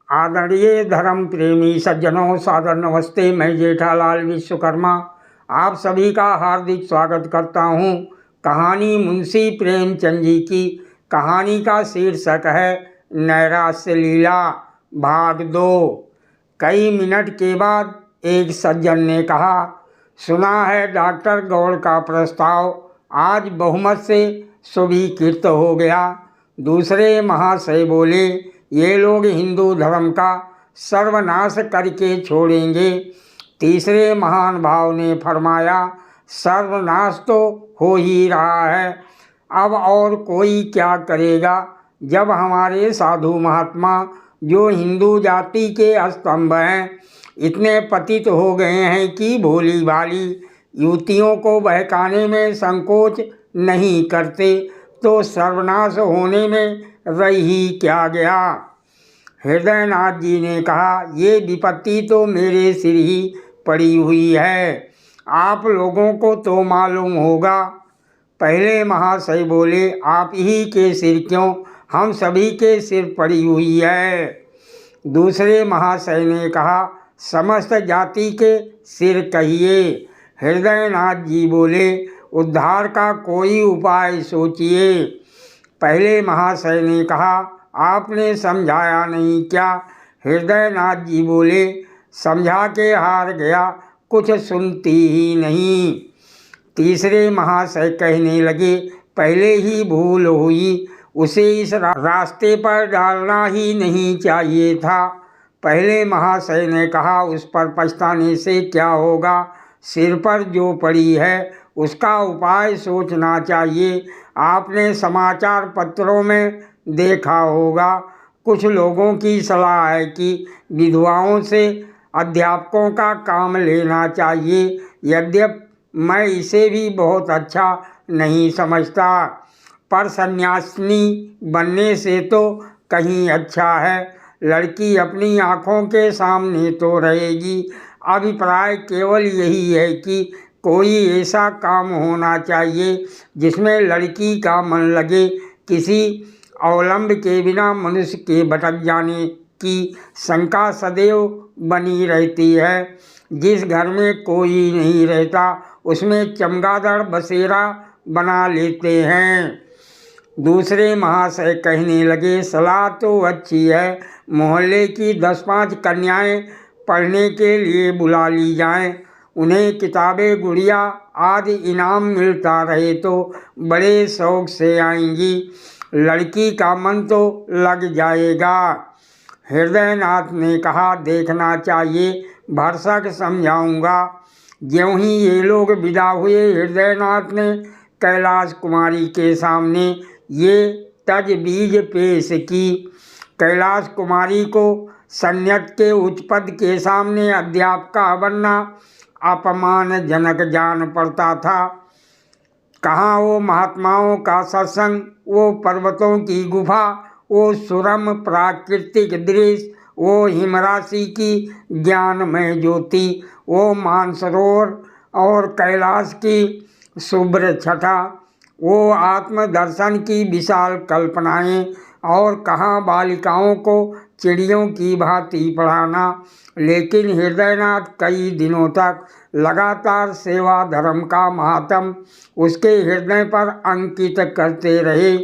आदरणीय धर्म प्रेमी सज्जनों, सादर नमस्ते। मैं जेठालाल विश्वकर्मा आप सभी का हार्दिक स्वागत करता हूँ। कहानी मुंशी प्रेमचंद जी की। कहानी का शीर्षक है नैराश्य लीला भाग 2। कई मिनट के बाद एक सज्जन ने कहा, सुना है डॉक्टर गौड़ का प्रस्ताव आज बहुमत से स्वीकृत हो गया। दूसरे महाशय बोले, ये लोग हिंदू धर्म का सर्वनाश करके छोड़ेंगे। तीसरे महान भाव ने फरमाया, सर्वनाश तो हो ही रहा है, अब और कोई क्या करेगा, जब हमारे साधु महात्मा जो हिंदू जाति के स्तंभ हैं इतने पतित हो गए हैं कि भोली भाली युवतियों को बहकाने में संकोच नहीं करते, तो सर्वनाश होने में रह ही क्या गया। हृदयनाथ जी ने कहा, ये विपत्ति तो मेरे सिर ही पड़ी हुई है, आप लोगों को तो मालूम होगा। पहले महाशय बोले, आप ही के सिर क्यों, हम सभी के सिर पड़ी हुई है। दूसरे महाशय ने कहा, समस्त जाति के सिर कहिए। हृदयनाथ जी बोले, उद्धार का कोई उपाय सोचिए। पहले महाशय ने कहा, आपने समझाया नहीं क्या। हृदयनाथ जी बोले, समझा के हार गया, कुछ सुनती ही नहीं। तीसरे महाशय कहने लगे, पहले ही भूल हुई, उसे इस रास्ते पर डालना ही नहीं चाहिए था। पहले महाशय ने कहा, उस पर पछताने से क्या होगा, सिर पर जो पड़ी है उसका उपाय सोचना चाहिए। आपने समाचार पत्रों में देखा होगा, कुछ लोगों की सलाह है कि विधवाओं से अध्यापकों का काम लेना चाहिए। यद्यपि मैं इसे भी बहुत अच्छा नहीं समझता, पर सन्यासिनी बनने से तो कहीं अच्छा है। लड़की अपनी आँखों के सामने तो रहेगी। अभिप्राय केवल यही है कि कोई ऐसा काम होना चाहिए जिसमें लड़की का मन लगे। किसी अवलंब के बिना मनुष्य के भटक जाने की शंका सदैव बनी रहती है। जिस घर में कोई नहीं रहता उसमें चमगादड़ बसेरा बना लेते हैं। दूसरे महाशय कहने लगे, सलाह तो अच्छी है, मोहल्ले की 10-5 कन्याएं पढ़ने के लिए बुला ली जाएं। उन्हें किताबें, गुड़िया आदि इनाम मिलता रहे तो बड़े शौक से आएंगी। लड़की का मन तो लग जाएगा। हृदयनाथ ने कहा, देखना चाहिए, भरसक समझाऊंगा। ज्यों ही ये लोग विदा हुए, हृदयनाथ ने कैलाश कुमारी के सामने ये तजवीज पेश की। कैलाश कुमारी को सन्यत के उच्च पद के सामने अध्यापिका बनना अपमानजनक जान पड़ता था। कहाँ वो महात्माओं का सत्संग, वो पर्वतों की गुफा, वो सुरम प्राकृतिक दृश्य, वो हिमराशि की ज्ञानमय ज्योति, वो मानसरोवर और कैलाश की शुभ्र छटा, वो आत्मदर्शन की विशाल कल्पनाएं, और कहाँ बालिकाओं को चिड़ियों की भांति पढ़ाना। लेकिन हृदयनाथ कई दिनों तक लगातार सेवा धर्म का मातम उसके हृदय पर अंकित करते रहे।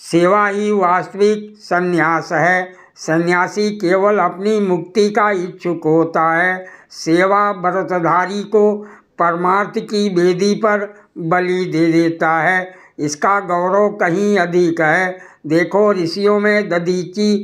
सेवा ही वास्तविक संन्यास है। सन्यासी केवल अपनी मुक्ति का इच्छुक होता है। सेवा व्रतधारी को परमार्थ की वेदी पर बलि दे देता है। इसका गौरव कहीं अधिक है। देखो, ऋषियों में दधीची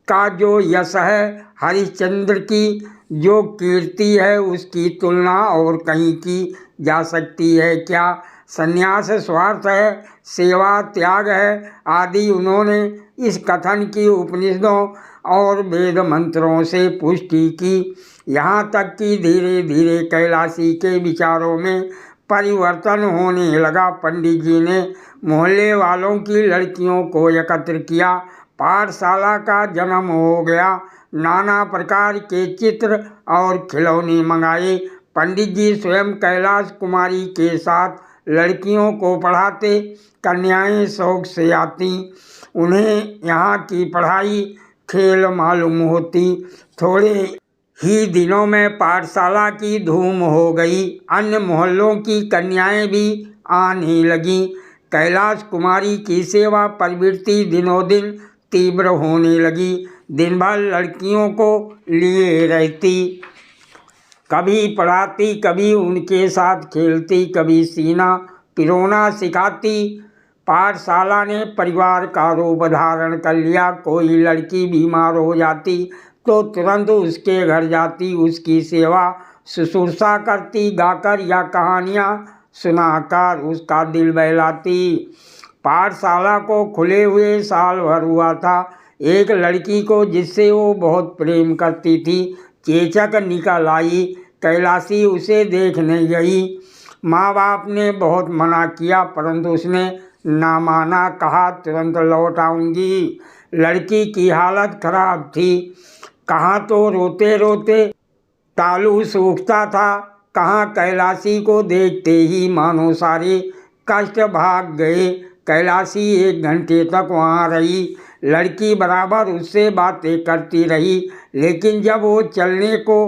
का जो यश है, हरिश्चंद्र की जो कीर्ति है, उसकी तुलना और कहीं की जा सकती है क्या। संन्यास स्वार्थ है, सेवा त्याग है आदि उन्होंने इस कथन की उपनिषदों और वेद मंत्रों से पुष्टि की। यहाँ तक कि धीरे धीरे कैलाशी के विचारों में परिवर्तन होने लगा। पंडित जी ने मोहल्ले वालों की लड़कियों को एकत्र किया। पाठशाला का जन्म हो गया। नाना प्रकार के चित्र और खिलौने मंगाए। पंडित जी स्वयं कैलाश कुमारी के साथ लड़कियों को पढ़ाते। कन्याएं शौक से आती। उन्हें यहाँ की पढ़ाई खेल मालूम होती। थोड़े ही दिनों में पाठशाला की धूम हो गई। अन्य मोहल्लों की कन्याएं भी आने लगीं। कैलाश कुमारी की सेवा प्रवृत्ति दिनों दिन तीव्र होने लगी। दिन भर लड़कियों को लिए रहती, कभी पढ़ाती, कभी उनके साथ खेलती, कभी सीना पिरोना सिखाती। पाठशाला ने परिवार का रूप धारण कर लिया। कोई लड़की बीमार हो जाती तो तुरंत उसके घर जाती, उसकी सेवा शुश्रूषा करती, गाकर या कहानियाँ सुनाकर उसका दिल बहलाती। पाठशाला को खुले हुए साल भर हुआ था। एक लड़की को जिससे वो बहुत प्रेम करती थी चेचक निकल आई। कैलाशी उसे देखने गई। माँ बाप ने बहुत मना किया परंतु उसने ना माना, कहा तुरंत लौट आऊँगी। लड़की की हालत खराब थी। कहाँ तो रोते रोते तालू सूखता था, कहाँ कैलाशी को देखते ही मानो सारे कष्ट भाग गए। कैलाशी 1 घंटे तक वहाँ रही। लड़की बराबर उससे बातें करती रही, लेकिन जब वो चलने को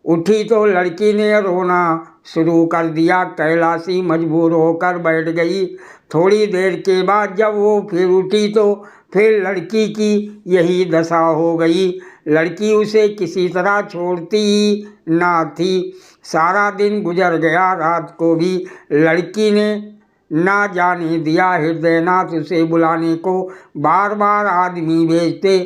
उठी तो लड़की ने रोना शुरू कर दिया। कैलाशी मजबूर होकर बैठ गई। थोड़ी देर के बाद जब वो फिर उठी तो फिर लड़की की यही दशा हो गई। लड़की उसे किसी तरह छोड़ती ही ना थी। सारा दिन गुजर गया। रात को भी लड़की ने ना जाने दिया। हृदयनाथ उसे बुलाने को बार बार आदमी भेजते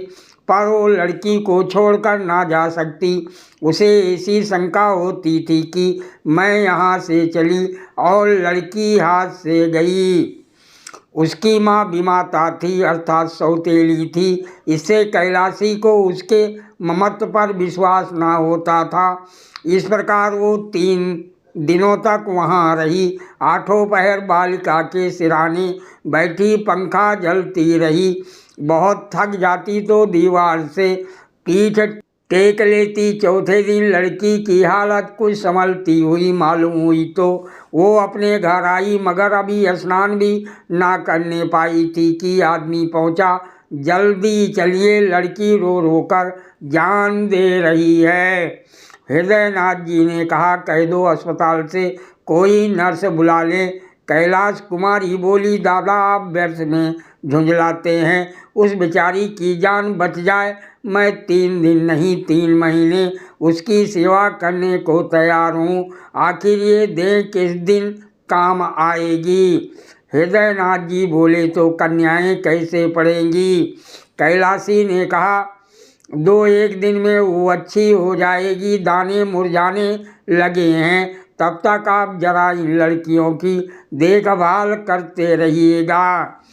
पर वो लड़की को छोड़कर ना जा सकती। उसे ऐसी शंका होती थी कि मैं यहाँ से चली और लड़की हाथ से गई। उसकी माँ बीमाता थी अर्थात सौतेली थी। इससे कैलाशी को उसके ममत्व पर विश्वास ना होता था। इस प्रकार वो 3 दिनों तक वहाँ रही। 8 पहर बालिका के सिरहाने बैठी पंखा झलती रही। बहुत थक जाती तो दीवार से पीठ टेक लेती। चौथे दिन लड़की की हालत कुछ संभलती हुई मालूम हुई तो वो अपने घर आई, मगर अभी स्नान भी ना करने पाई थी कि आदमी पहुंचा। जल्दी चलिए, लड़की रो रो कर जान दे रही है। हृदयनाथ जी ने कहा, कह दो अस्पताल से कोई नर्स बुला ले। कैलाश कुमारी बोली, दादा आप व्यर्थ में झुंझलाते हैं। उस बेचारी की जान बच जाए, मैं 3 दिन नहीं 3 महीने उसकी सेवा करने को तैयार हूँ। आखिर ये देह किस दिन काम आएगी। हृदयनाथ जी बोले, तो कन्याएं कैसे पढ़ेंगी। कैलाशी ने कहा, 2-1 दिन में वो अच्छी हो जाएगी। दाने मुरझाने लगे हैं, तब तक आप जरा इन लड़कियों की देखभाल करते रहिएगा।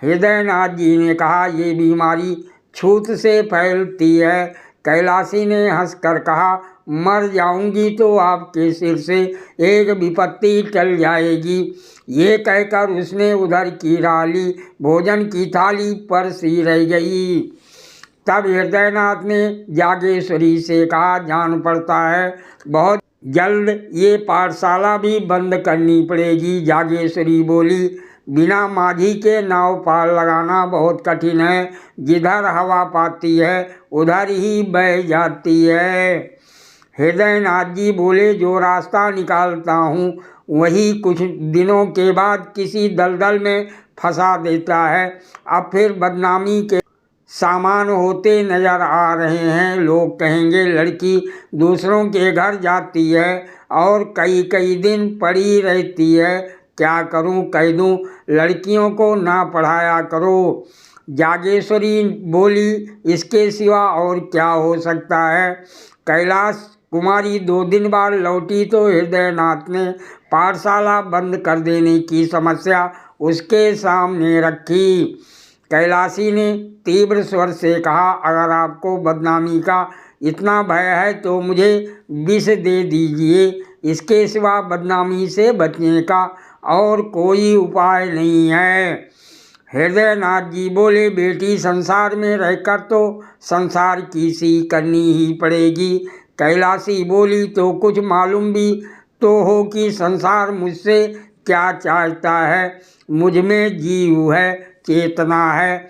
हृदयनाथ जी ने कहा, ये बीमारी छूत से फैलती है। कैलाशी ने हंसकर कहा, मर जाऊंगी तो आपके सिर से एक विपत्ति टल जाएगी। ये कहकर उसने उधर की राली भोजन की थाली पर सी रह गई। तब हृदयनाथ ने जागेश्वरी से कहा, जान पड़ता है बहुत जल्द ये पाठशाला भी बंद करनी पड़ेगी। जागेश्वरी बोली, बिना माझी के नाव पार लगाना बहुत कठिन है। जिधर हवा पाती है उधर ही बह जाती है। हृदयनाथ जी बोले, जो रास्ता निकालता हूँ वही कुछ दिनों के बाद किसी दलदल में फंसा देता है। अब फिर बदनामी के सामान होते नजर आ रहे हैं। लोग कहेंगे लड़की दूसरों के घर जाती है और कई दिन पड़ी रहती है। क्या करूं, कह दूं लड़कियों को ना पढ़ाया करो। जागेश्वरी बोली, इसके सिवा और क्या हो सकता है। कैलाश कुमारी 2 दिन बाद लौटी तो हृदयनाथ ने पाठशाला बंद कर देने की समस्या उसके सामने रखी। कैलाशी ने तीव्र स्वर से कहा, अगर आपको बदनामी का इतना भय है तो मुझे विष दे दीजिए। इसके सिवा बदनामी से बचने का और कोई उपाय नहीं है। हृदयनाथ जी बोले, बेटी संसार में रहकर तो संसार की सी करनी ही पड़ेगी। कैलाशी बोली, तो कुछ मालूम भी तो हो कि संसार मुझसे क्या चाहता है। मुझ में जीव है, चेतना है,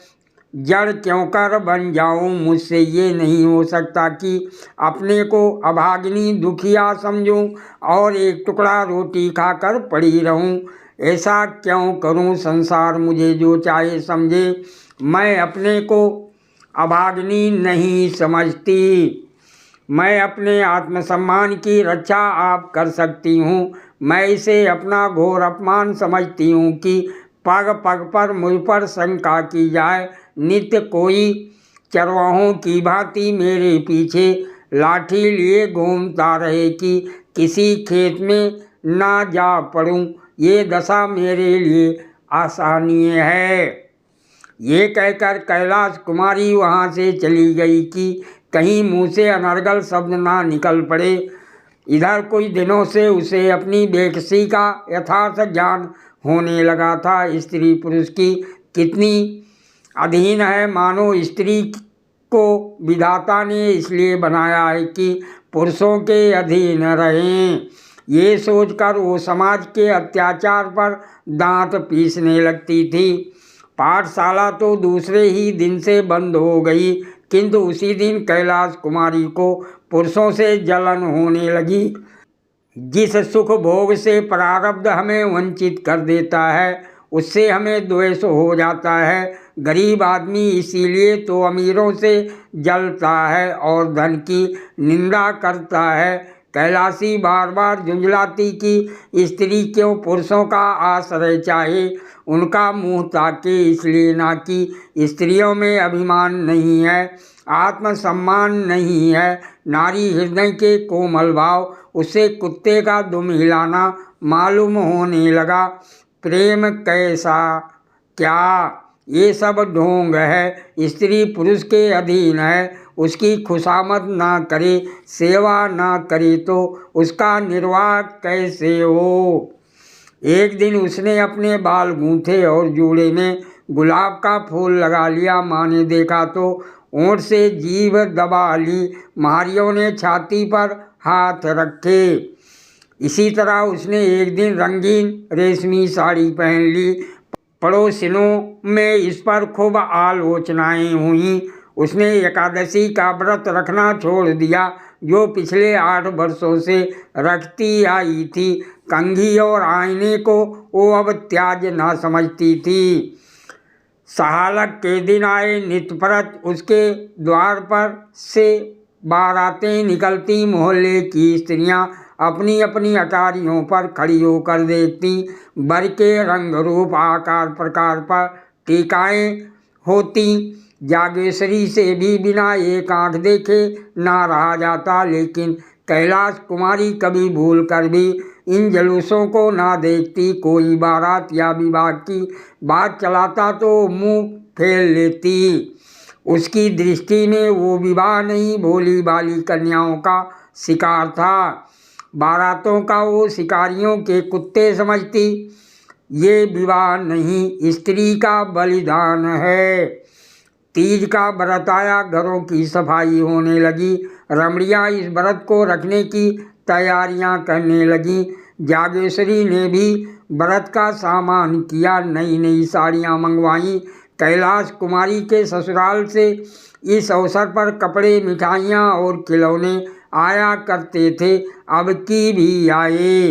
जड़ क्यों कर बन जाऊं, मुझसे ये नहीं हो सकता कि अपने को अभागिनी दुखिया समझूं और एक टुकड़ा रोटी खाकर पड़ी रहूं। ऐसा क्यों करूं, संसार मुझे जो चाहे समझे, मैं अपने को अभागिनी नहीं समझती। मैं अपने आत्मसम्मान की रक्षा आप कर सकती हूँ। मैं इसे अपना घोर अपमान समझती हूँ कि पग पग पर मुझ पर शंका की जाए। नित्य कोई चरवाहों की भांति मेरे पीछे लाठी लिए घूमता रहे कि किसी खेत में ना जा पड़ूं। ये दशा मेरे लिए आसानीय है। ये कहकर कैलाश कुमारी वहाँ से चली गई कि कहीं मुँह से अनर्गल शब्द ना निकल पड़े। इधर कुछ दिनों से उसे अपनी बेकसी का यथार्थ ज्ञान होने लगा था। स्त्री पुरुष की कितनी अधीन है, मानो स्त्री को विधाता ने इसलिए बनाया है कि पुरुषों के अधीन रहें। ये सोचकर वो समाज के अत्याचार पर दांत पीसने लगती थी। पाठशाला तो दूसरे ही दिन से बंद हो गई, किंतु उसी दिन कैलाश कुमारी को पुरुषों से जलन होने लगी। जिस सुख भोग से प्रारब्ध हमें वंचित कर देता है, उससे हमें द्वेष हो जाता है। गरीब आदमी इसीलिए तो अमीरों से जलता है और धन की निंदा करता है। कैलाशी बार बार झुंझलाती कि स्त्री क्यों पुरुषों का आश्रय चाहे, उनका मुंह ताके, इसलिए ना कि स्त्रियों में अभिमान नहीं है, आत्मसम्मान नहीं है। नारी हृदय के कोमल भाव उसे कुत्ते का दुम हिलाना मालूम होने लगा। प्रेम कैसा क्या, ये सब ढोंग है। स्त्री पुरुष के अधीन है, उसकी खुशामद ना करे, सेवा ना करे तो उसका निर्वाह कैसे हो। एक दिन उसने अपने बाल गूंथे और जूड़े में गुलाब का फूल लगा लिया। माँ ने देखा तो ओंठ से जीभ दबा ली। मारियों ने छाती पर हाथ रखे। इसी तरह उसने एक दिन रंगीन रेशमी साड़ी पहन ली। पड़ोसिनों में इस पर खूब आलोचनाएं हुई। उसने एकादशी का व्रत रखना छोड़ दिया, जो पिछले 8 वर्षों से रखती आई थी। कंघी और आईने को वो अब त्याज ना समझती थी। सहालक के दिन आए। नित्यप्रत उसके द्वार पर से बारातें निकलती। मोहल्ले की स्त्रियां अपनी अपनी अटारियों पर खड़ी होकर देखती। वर के रंग रूप आकार प्रकार पर टीकाएँ होती। जागेश्वरी से भी बिना एक आंख देखे ना रहा जाता, लेकिन कैलाश कुमारी कभी भूल कर भी इन जुलूसों को ना देखती। कोई बारात या विवाह की बात चलाता तो मुंह फेर लेती। उसकी दृष्टि में वो विवाह नहीं, भोली भाली कन्याओं का शिकार था। बारातों का वो शिकारियों के कुत्ते समझती। ये विवाह नहीं, स्त्री का बलिदान है। तीज का व्रत आया, घरों की सफाई होने लगी। रमणियाँ इस व्रत को रखने की तैयारियां करने लगी। जागेश्वरी ने भी व्रत का सामान किया, नई नई साड़ियाँ मंगवाईं। कैलाश कुमारी के ससुराल से इस अवसर पर कपड़े, मिठाइयाँ और खिलौने आया करते थे, अब की भी आए।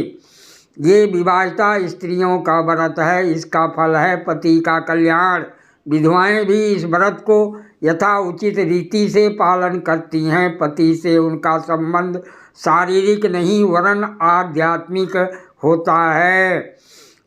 ये विवाहिता स्त्रियों का व्रत है, इसका फल है पति का कल्याण। विधवाएं भी इस व्रत को यथाउचित रीति से पालन करती हैं। पति से उनका संबंध शारीरिक नहीं वरन आध्यात्मिक होता है।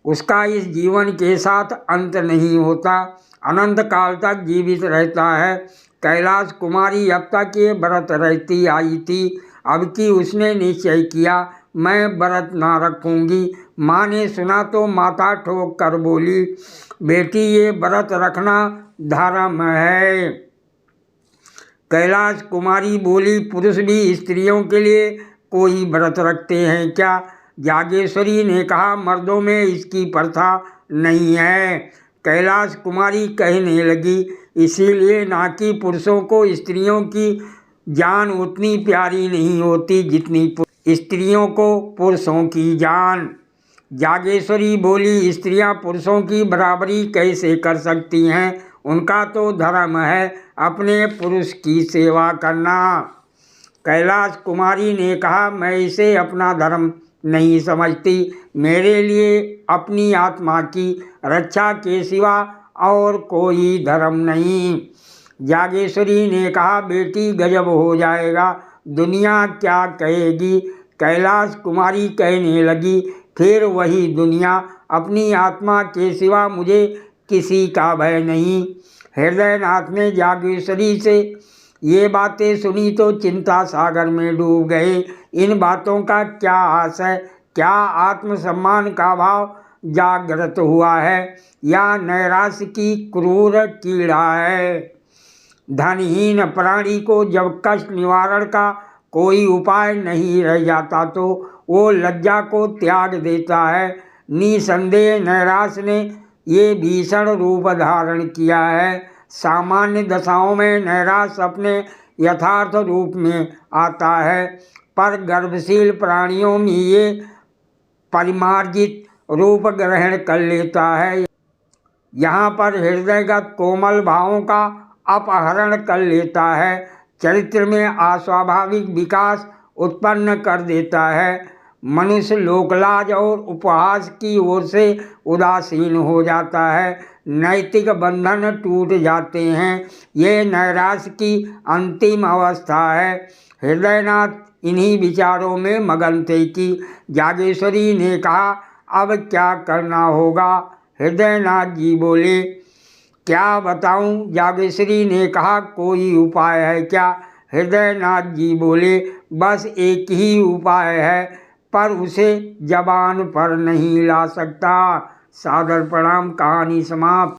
उसका इस जीवन के साथ अंत नहीं होता, अनंत काल तक जीवित रहता है। कैलाश कुमारी अब तक ये व्रत रहती आई थी, अब की उसने निश्चय किया मैं व्रत ना रखूंगी। माँ ने सुना तो माथा ठोक कर बोली, बेटी ये व्रत रखना धर्म है। कैलाश कुमारी बोली, पुरुष भी स्त्रियों के लिए कोई व्रत रखते हैं क्या? जागेश्वरी ने कहा, मर्दों में इसकी प्रथा नहीं है। कैलाश कुमारी कहने लगी, इसीलिए ना कि पुरुषों को स्त्रियों की जान उतनी प्यारी नहीं होती जितनी स्त्रियों को पुरुषों की जान। जागेश्वरी बोली, स्त्रियां पुरुषों की बराबरी कैसे कर सकती हैं? उनका तो धर्म है अपने पुरुष की सेवा करना। कैलाश कुमारी ने कहा, मैं इसे अपना धर्म नहीं समझती। मेरे लिए अपनी आत्मा की रक्षा के सिवा और कोई धर्म नहीं। जागेश्वरी ने कहा, बेटी गजब हो जाएगा, दुनिया क्या कहेगी। कैलाश कुमारी कहने लगी, फिर वही दुनिया, अपनी आत्मा के सिवा मुझे किसी का भय नहीं। हृदयनाथ ने जागेश्वरी से ये बातें सुनी तो चिंता सागर में डूब गए। इन बातों का क्या आशय, क्या आत्मसम्मान का भाव जागृत हुआ है या नैराश्य की क्रूर कीड़ा है। धनहीन प्राणी को जब कष्ट निवारण का कोई उपाय नहीं रह जाता तो वो लज्जा को त्याग देता है। निसंदेह नैराश्य ने ये भीषण रूप धारण किया है। सामान्य दशाओं में नैराश्य अपने यथार्थ रूप में आता है, पर गर्भशील प्राणियों में ये परिमार्जित रूप ग्रहण कर लेता है। यहाँ पर हृदयगत कोमल भावों का अपहरण कर लेता है, चरित्र में अस्वाभाविक विकास उत्पन्न कर देता है। मनुष्य लोकलाज और उपहास की ओर से उदासीन हो जाता है, नैतिक बंधन टूट जाते हैं। ये नैराश्य की अंतिम अवस्था है। हृदयनाथ इन्हीं विचारों में मगन थे कि जागेश्वरी ने कहा, अब क्या करना होगा। हृदयनाथ जी बोले, क्या बताऊं। जागेश्वरी ने कहा, कोई उपाय है क्या। हृदयनाथ जी बोले, बस एक ही उपाय है, पर उसे जबान पर नहीं ला सकता। सादर प्रणाम। कहानी समाप्त।